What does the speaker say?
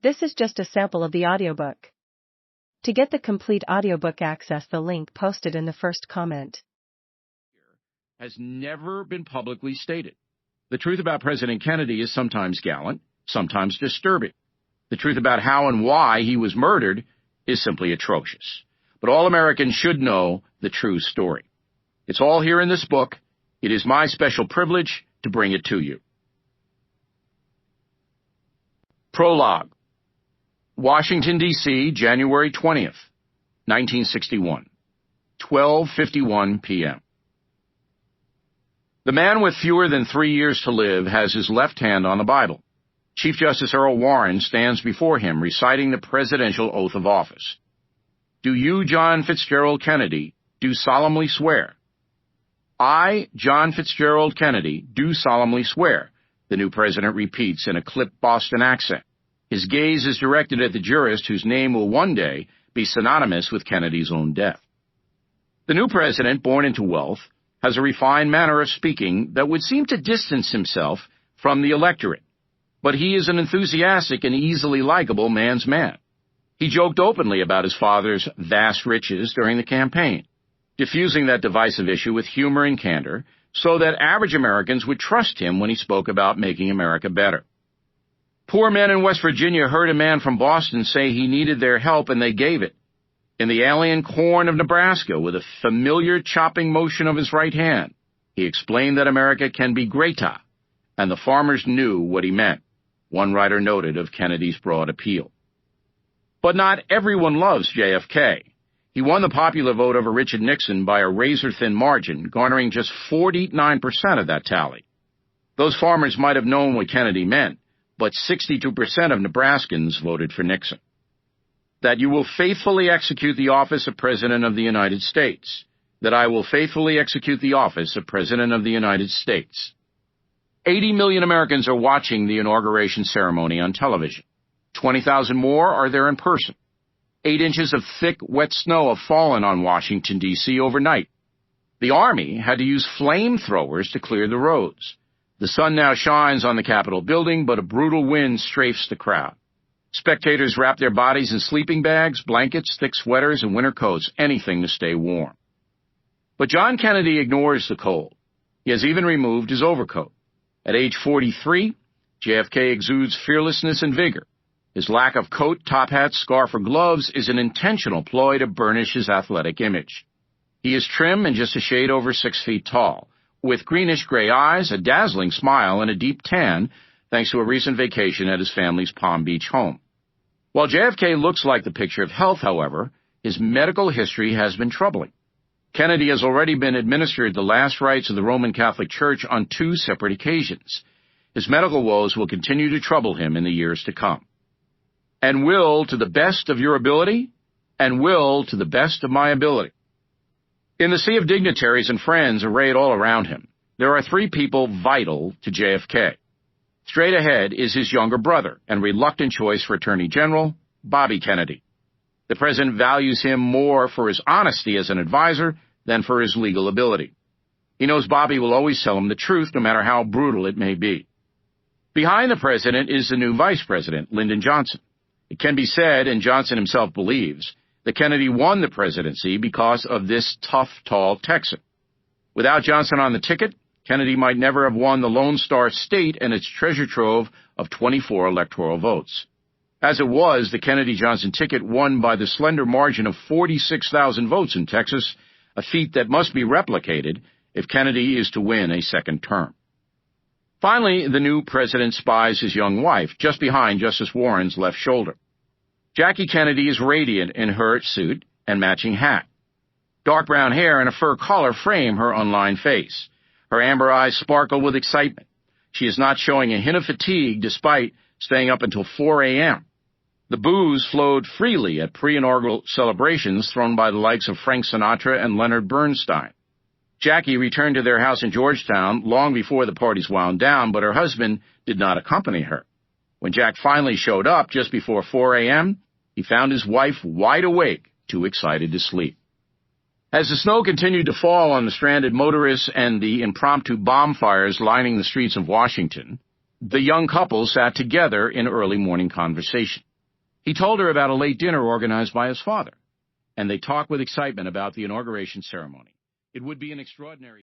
This is just a sample of the audiobook. To get the complete audiobook, access the link posted in the first comment. Has never been publicly stated. The truth about President Kennedy is sometimes gallant, sometimes disturbing. The truth about how and why he was murdered is simply atrocious. But all Americans should know the true story. It's all here in this book. It is my special privilege to bring it to you. Prologue. Washington, D.C., January 20th, 1961, 12:51 p.m. The man with fewer than 3 years to live has his left hand on the Bible. Chief Justice Earl Warren stands before him reciting the presidential oath of office. Do you, John Fitzgerald Kennedy, do solemnly swear? I, John Fitzgerald Kennedy, do solemnly swear, the new president repeats in a clipped Boston accent. His gaze is directed at the jurist whose name will one day be synonymous with Kennedy's own death. The new president, born into wealth, has a refined manner of speaking that would seem to distance himself from the electorate. But he is an enthusiastic and easily likable man's man. He joked openly about his father's vast riches during the campaign, diffusing that divisive issue with humor and candor so that average Americans would trust him when he spoke about making America better. Poor men in West Virginia heard a man from Boston say he needed their help, and they gave it. In the alien corn of Nebraska, with a familiar chopping motion of his right hand, he explained that America can be greater, and the farmers knew what he meant, one writer noted of Kennedy's broad appeal. But not everyone loves JFK. He won the popular vote over Richard Nixon by a razor-thin margin, garnering just 49% of that tally. Those farmers might have known what Kennedy meant, but 62% of Nebraskans voted for Nixon. That you will faithfully execute the office of President of the United States. That I will faithfully execute the office of President of the United States. 80 million Americans are watching the inauguration ceremony on television. 20,000 more are there in person. 8 inches of thick, wet snow have fallen on Washington, D.C. overnight. The Army had to use flamethrowers to clear the roads. The sun now shines on the Capitol building, but a brutal wind strafes the crowd. Spectators wrap their bodies in sleeping bags, blankets, thick sweaters, and winter coats, anything to stay warm. But John Kennedy ignores the cold. He has even removed his overcoat. At age 43, JFK exudes fearlessness and vigor. His lack of coat, top hat, scarf, or gloves is an intentional ploy to burnish his athletic image. He is trim and just a shade over 6 feet tall, with greenish-gray eyes, a dazzling smile, and a deep tan, thanks to a recent vacation at his family's Palm Beach home. While JFK looks like the picture of health, however, his medical history has been troubling. Kennedy has already been administered the last rites of the Roman Catholic Church on 2 separate occasions. His medical woes will continue to trouble him in the years to come. And will to the best of your ability, and will to the best of my ability. In the sea of dignitaries and friends arrayed all around him, there are 3 people vital to JFK. Straight ahead is his younger brother and reluctant choice for Attorney General, Bobby Kennedy. The president values him more for his honesty as an advisor than for his legal ability. He knows Bobby will always tell him the truth, no matter how brutal it may be. Behind the president is the new vice president, Lyndon Johnson. It can be said, and Johnson himself believes, that Kennedy won the presidency because of this tough, tall Texan. Without Johnson on the ticket, Kennedy might never have won the Lone Star State and its treasure trove of 24 electoral votes. As it was, the Kennedy-Johnson ticket won by the slender margin of 46,000 votes in Texas, a feat that must be replicated if Kennedy is to win a second term. Finally, the new president spies his young wife, just behind Justice Warren's left shoulder. Jackie Kennedy is radiant in her suit and matching hat. Dark brown hair and a fur collar frame her unlined face. Her amber eyes sparkle with excitement. She is not showing a hint of fatigue despite staying up until 4 a.m. The booze flowed freely at pre-inaugural celebrations thrown by the likes of Frank Sinatra and Leonard Bernstein. Jackie returned to their house in Georgetown long before the parties wound down, but her husband did not accompany her. When Jack finally showed up just before 4 a.m., he found his wife wide awake, too excited to sleep. As the snow continued to fall on the stranded motorists and the impromptu bonfires lining the streets of Washington, the young couple sat together in early morning conversation. He told her about a late dinner organized by his father, and they talk with excitement about the inauguration ceremony. It would be an extraordinary